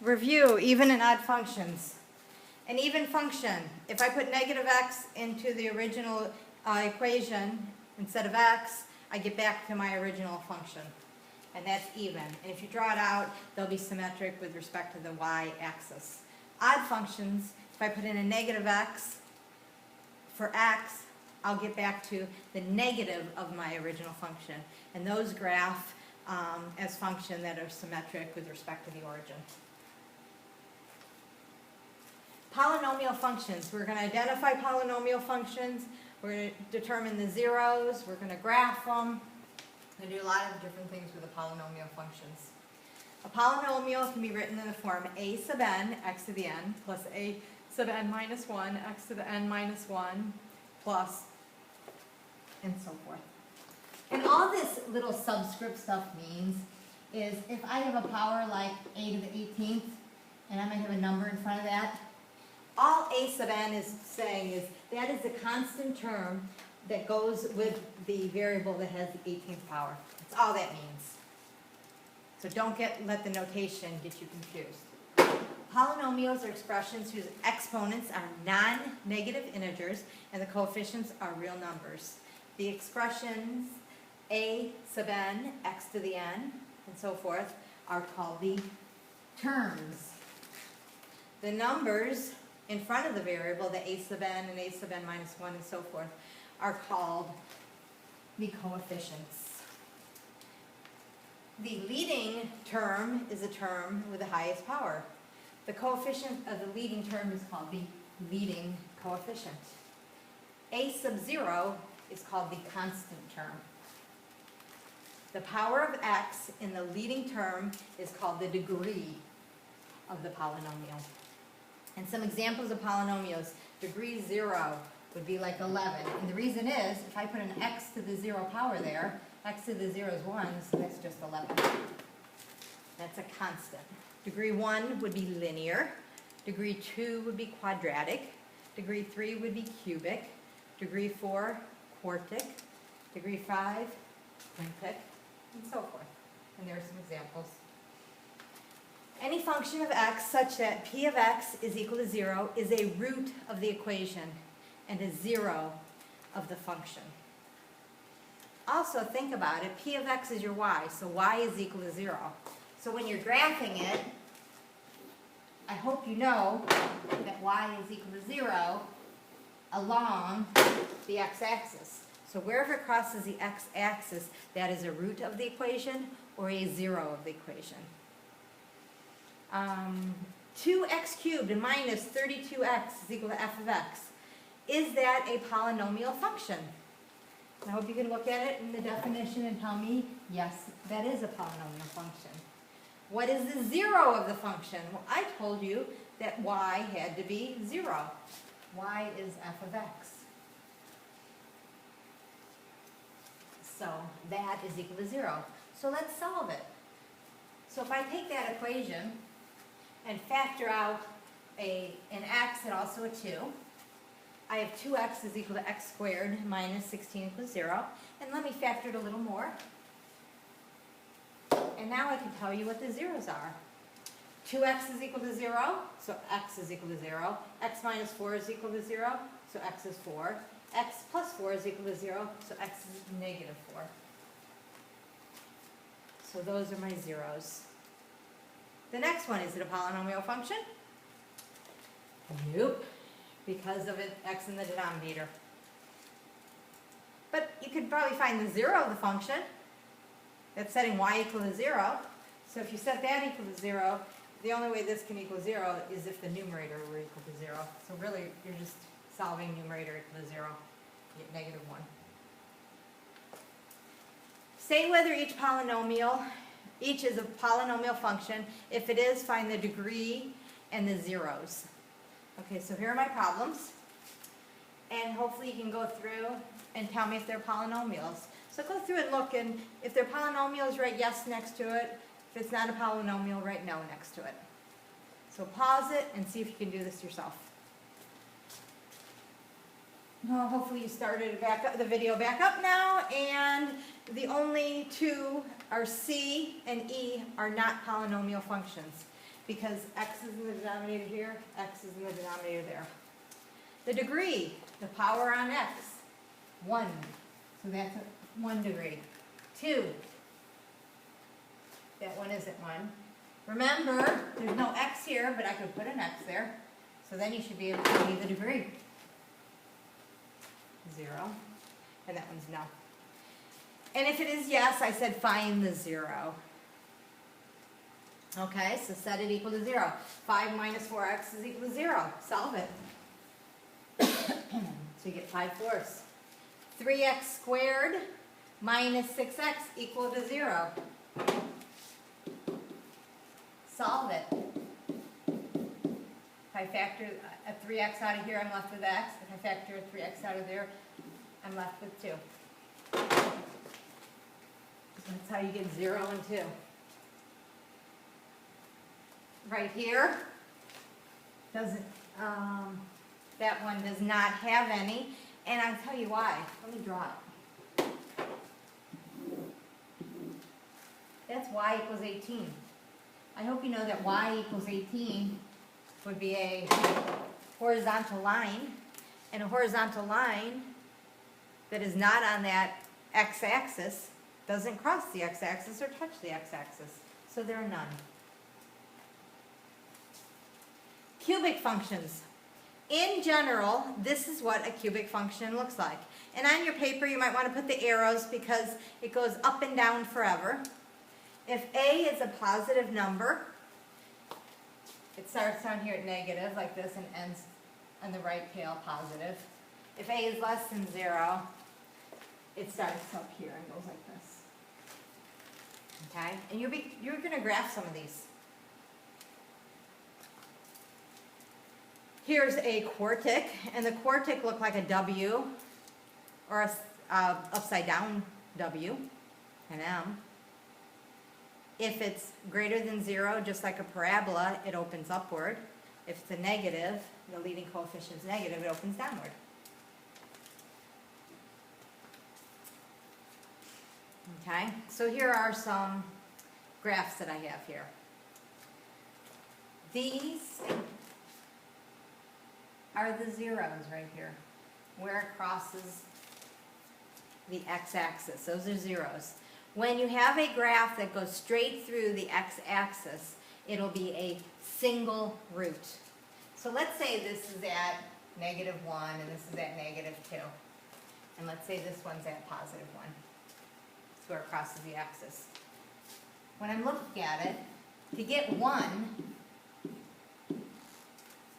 Review even and odd functions. An even function, if I put negative x into the original equation instead of x, I get back to my original function. And that's even. And if you draw it out, they'll be symmetric with respect to the y-axis. Odd functions, if I put in a negative x for x, I'll get back to the negative of my original function. And those graph as functions that are symmetric with respect to the origin. Polynomial functions. We're going to identify polynomial functions. We're going to determine the zeros. We're going to graph them. We're going to do a lot of different things with the polynomial functions. A polynomial can be written in the form a sub n, x to the n, plus a sub n minus 1, x to the n minus 1, plus, and so forth. And all this little subscript stuff means is if I have a power like a to the 18th, and I might have a number in front of that, all a sub n is saying is that is the constant term that goes with the variable that has the 18th power. That's all that means. So don't let the notation get you confused. Polynomials are expressions whose exponents are non-negative integers and the coefficients are real numbers. The expressions a sub n, x to the n, and so forth are called the terms. The numbers in front of the variable, the a sub n and a sub n minus 1 and so forth, are called the coefficients. The leading term is a term with the highest power. The coefficient of the leading term is called the leading coefficient. A sub 0 is called the constant term. The power of x in the leading term is called the degree of the polynomial. And some examples of polynomials, degree 0 would be like 11. And the reason is, if I put an x to the 0 power there, x to the 0 is 1, so that's just 11. That's a constant. Degree 1 would be linear. Degree 2 would be quadratic. Degree 3 would be cubic. Degree 4, quartic. Degree 5, quintic, and so forth. And there are some examples. Any function of x such that p of x is equal to 0 is a root of the equation and a 0 of the function. Also think about it, p of x is your y, so y is equal to 0. So when you're graphing it, I hope you know that y is equal to 0 along the x-axis. So wherever it crosses the x-axis, that is a root of the equation or a 0 of the equation. 2x cubed minus 32x is equal to f of x. Is that a polynomial function? I hope you can look at it in the definition and tell me, yes, that is a polynomial function. What is the 0 of the function? Well, I told you that y had to be 0. Y is f of x. So that is equal to 0. So let's solve it. So if I take that equation and factor out an x and also a 2, I have 2x is equal to x squared minus 16 equals 0. And let me factor it a little more. And now I can tell you what the zeros are. 2x is equal to 0, so x is equal to 0. X minus 4 is equal to 0, so x is 4. X plus 4 is equal to 0, so x is negative 4. So those are my zeros. The next one, is it a polynomial function? Nope, because of it, x in the denominator. But you could probably find the 0 of the function. That's setting y equal to 0. So if you set that equal to 0, the only way this can equal 0 is if the numerator were equal to 0. So really, you're just solving numerator equal to 0. You get negative 1. Say whether each is a polynomial function. If it is, find the degree and the zeros. Okay, so here are my problems. And hopefully you can go through and tell me if they're polynomials. So go through and look, and if they're polynomials, write yes next to it. If it's not a polynomial, write no next to it. So pause it and see if you can do this yourself. Well, hopefully you started the video back up now, and the only two are C and E are not polynomial functions. because x is in the denominator here, x is in the denominator there. The degree, the power on x, 1. So that's 1 degree. 2. That one isn't 1. Remember, there's no x here, but I could put an x there. So then you should be able to tell me the degree. 0. And that one's no. And if it is yes, I said find the 0. Okay, so set it equal to 0. 5 minus 4x is equal to 0. Solve it. So you get 5/4. 3x squared minus 6x equal to 0. Solve it. If I factor a 3x out of here, I'm left with x. If I factor a 3x out of there, I'm left with 2. That's how you get 0 and 2. Right here, doesn't, that one does not have any, and I'll tell you why. Let me draw it. That's y equals 18. I hope you know that y equals 18 would be a horizontal line, and a horizontal line that is not on that x-axis doesn't cross the x-axis or touch the x-axis, so there are none. Cubic functions. In general, this is what a cubic function looks like. And on your paper, you might want to put the arrows because it goes up and down forever. If a is a positive number, it starts down here at negative like this and ends on the right tail positive. If a is less than 0, it starts up here and goes like this. Okay? And you're going to graph some of these. Here's a quartic, and the quartic looked like a W, or a upside down W, an M. If it's greater than 0, just like a parabola, it opens upward. If it's a negative, the leading coefficient is negative, it opens downward. Okay, so here are some graphs that I have here. These are the zeros right here, where it crosses the x-axis. Those are zeros. When you have a graph that goes straight through the x-axis, it'll be a single root. So let's say this is at -1 and this is at -2. And let's say this one's at +1. That's where it crosses the axis. When I'm looking at it, to get 1,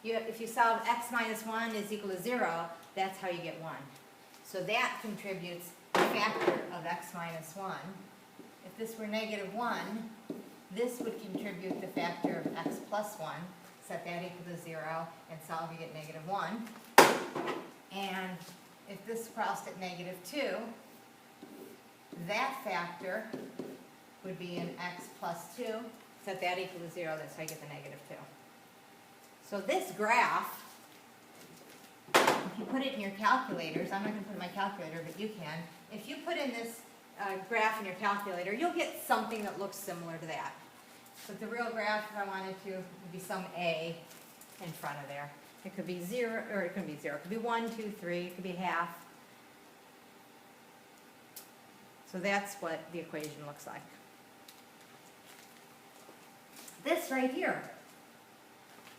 if you solve x minus 1 is equal to 0, that's how you get 1. So that contributes the factor of x minus 1. If this were -1, this would contribute the factor of x plus 1. Set that equal to 0 and solve, you get -1. And if this crossed at -2, that factor would be an x plus 2. Set that equal to 0, that's how you get the -2. So this graph, if you put it in your calculators, I'm not going to put it in my calculator, but you can. If you put in this graph in your calculator, you'll get something that looks similar to that. But the real graph, if I wanted to, would be some a in front of there. It could be 0, or it could be 0. It could be 1, 2, 3. It could be half. So that's what the equation looks like. This right here.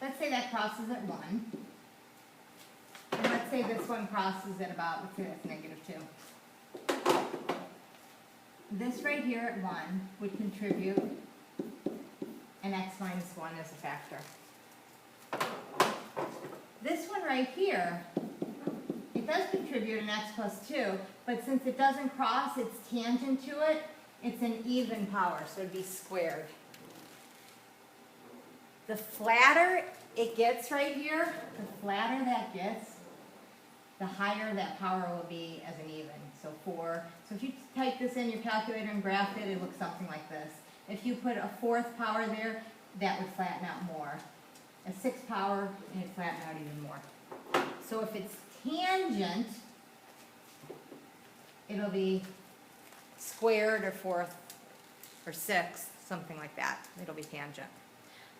Let's say that crosses at 1. And let's say this one crosses at about, let's say that's -2. This right here at 1 would contribute an x minus 1 as a factor. This one right here, it does contribute an x plus 2, but since it doesn't cross its tangent to it, it's an even power, so it'd be squared. The flatter it gets right here, the flatter that gets, the higher that power will be as an even. So 4. So if you type this in your calculator and graph it, it looks something like this. If you put a 4th power there, that would flatten out more. A 6th power, and it'd flatten out even more. So if it's tangent, it'll be squared or 4th or 6th, something like that. It'll be tangent.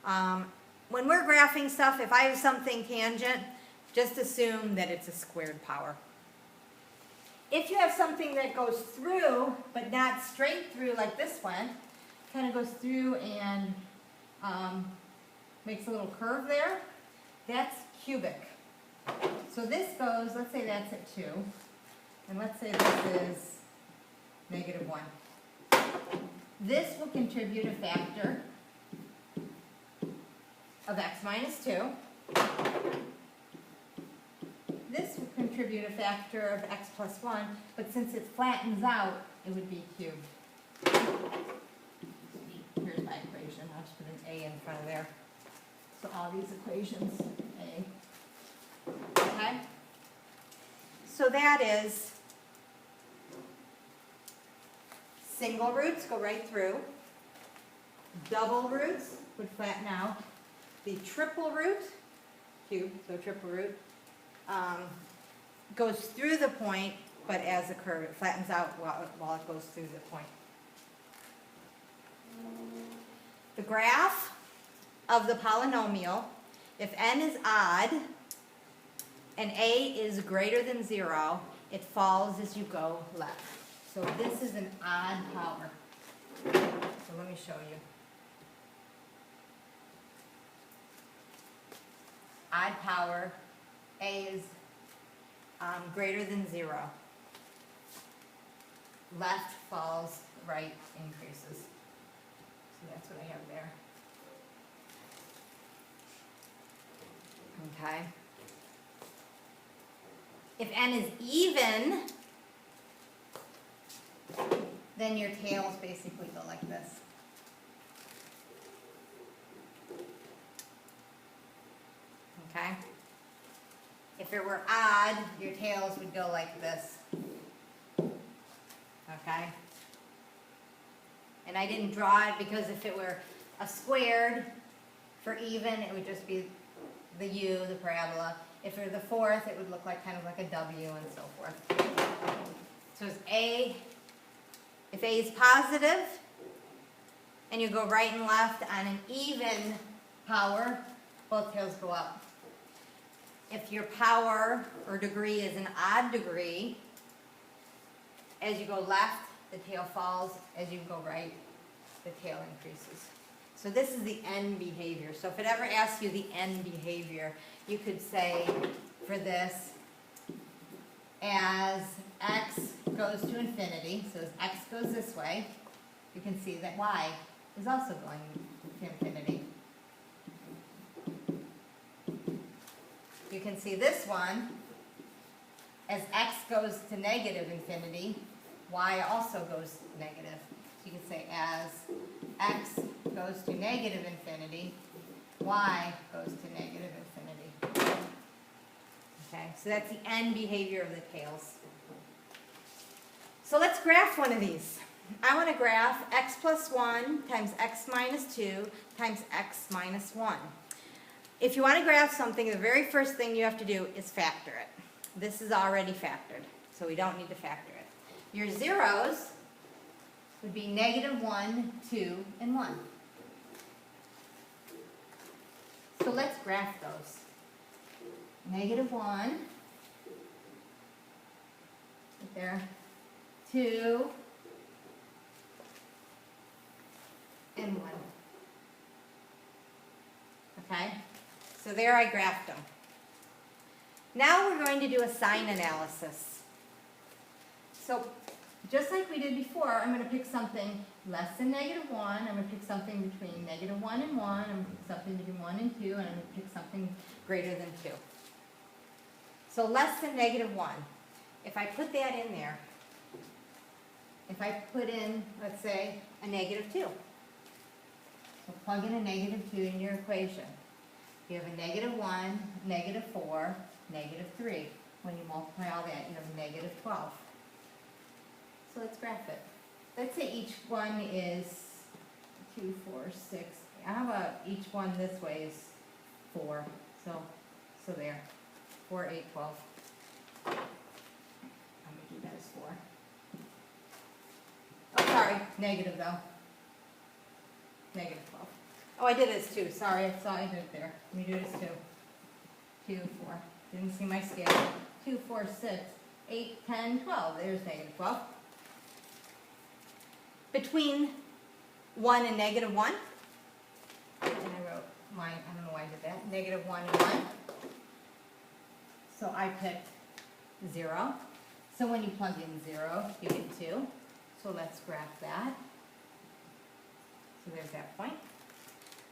When we're graphing stuff, if I have something tangent, just assume that it's a squared power. If you have something that goes through, but not straight through like this one, kind of goes through and makes a little curve there, that's cubic. So this goes, let's say that's at 2, and let's say this is -1. This will contribute a factor of x minus 2. This will contribute a factor of x plus 1, but since it flattens out, it would be cubed. Here's my equation. I'll just put an a in front of there. So all these equations, a. Okay? So that is single roots go right through. Double roots would flatten out. The triple root, cube, so triple root, goes through the point, but as a curve. It flattens out while it goes through the point. The graph of the polynomial, if n is odd and a is greater than 0, it falls as you go left. So this is an odd power. So let me show you. Odd power, a is greater than 0. Left falls, right increases. So that's what I have there. Okay. If n is even, then your tails basically go like this. Okay? If it were odd, your tails would go like this. Okay? And I didn't draw it because if it were a squared for even, it would just be the u, the parabola. If it were the fourth, it would look like kind of like a w and so forth. So it's a, if a is positive, and you go right and left on an even power, both tails go up. If your power or degree is an odd degree, as you go left, the tail falls. As you go right, the tail increases. So this is the n behavior. So if it ever asks you the n behavior, you could say for this, as x goes to infinity, so as x goes this way, you can see that y is also going to infinity. You can see this one, as x goes to negative infinity, y also goes negative. So you can say as x goes to negative infinity, y goes to negative infinity. Okay, so that's the n behavior of the tails. So let's graph one of these. I want to graph x plus 1 times x minus 2 times x minus 1. If you want to graph something, the very first thing you have to do is factor it. This is already factored, so we don't need to factor it. Your zeros would be -1, 2, and 1. So let's graph those. -1, right there, 2, and 1. Okay? So there I graphed them. Now we're going to do a sign analysis. So just like we did before, I'm going to pick something less than -1. I'm going to pick something between -1 and 1. I'm going to pick something between 1 and 2. And I'm going to pick something greater than 2. So less than -1. If I put that in there, if I put in, let's say, a -2. So plug in a -2 in your equation. You have a -1, -4, -3. When you multiply all that, you have -12. So let's graph it. Let's say each one is 2, 4, 6. How about each one this way is 4? So there. 4, 8, 12. I'm going to do that as 4. Oh, sorry. Negative, though. -12. Oh, I did it as 2. Sorry, I saw I did it there. Let me do it as 2. 2, 4. Didn't see my scale. 2, 4, 6, 8, 10, 12. There's negative 12. Between 1 and negative 1. And I wrote mine, I don't know why I did that. Negative 1 and 1. So I picked 0. So when you plug in 0, you get 2. So let's graph that. So there's that point.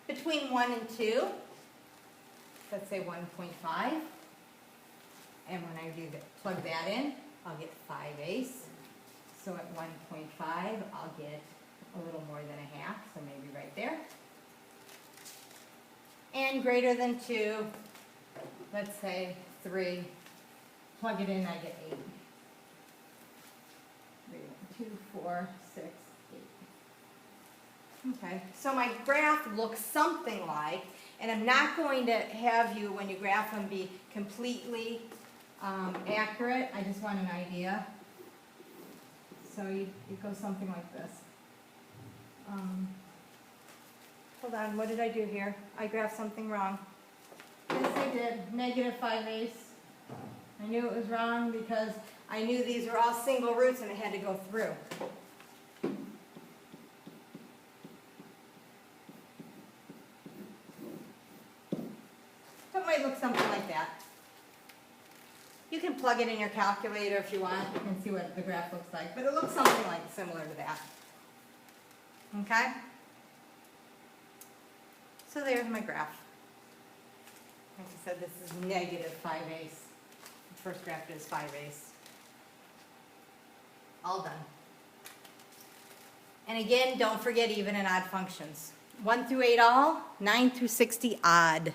Between 1 and 2, let's say 1.5. And when I plug that in, I'll get 5/8. So at 1.5, I'll get a little more than a half, so maybe right there. And greater than 2, let's say 3. Plug it in, I get 8. 3, 2, 4, 6, 8. Okay, so my graph looks something like, and I'm not going to have you, when you graph them, be completely accurate. I just want an idea. So it goes something like this. Hold on, what did I do here? I graphed something wrong. Yes, I did. Negative 5/8. I knew it was wrong because I knew these were all single roots and I had to go through. So it might look something like that. You can plug it in your calculator if you want and see what the graph looks like, but it looks something like similar to that. Okay? So there's my graph. Like I said, this is negative 5/8. The first graph is 5/8. All done. And again, don't forget even and odd functions. 1 through 8 all, 9 through 60 odd.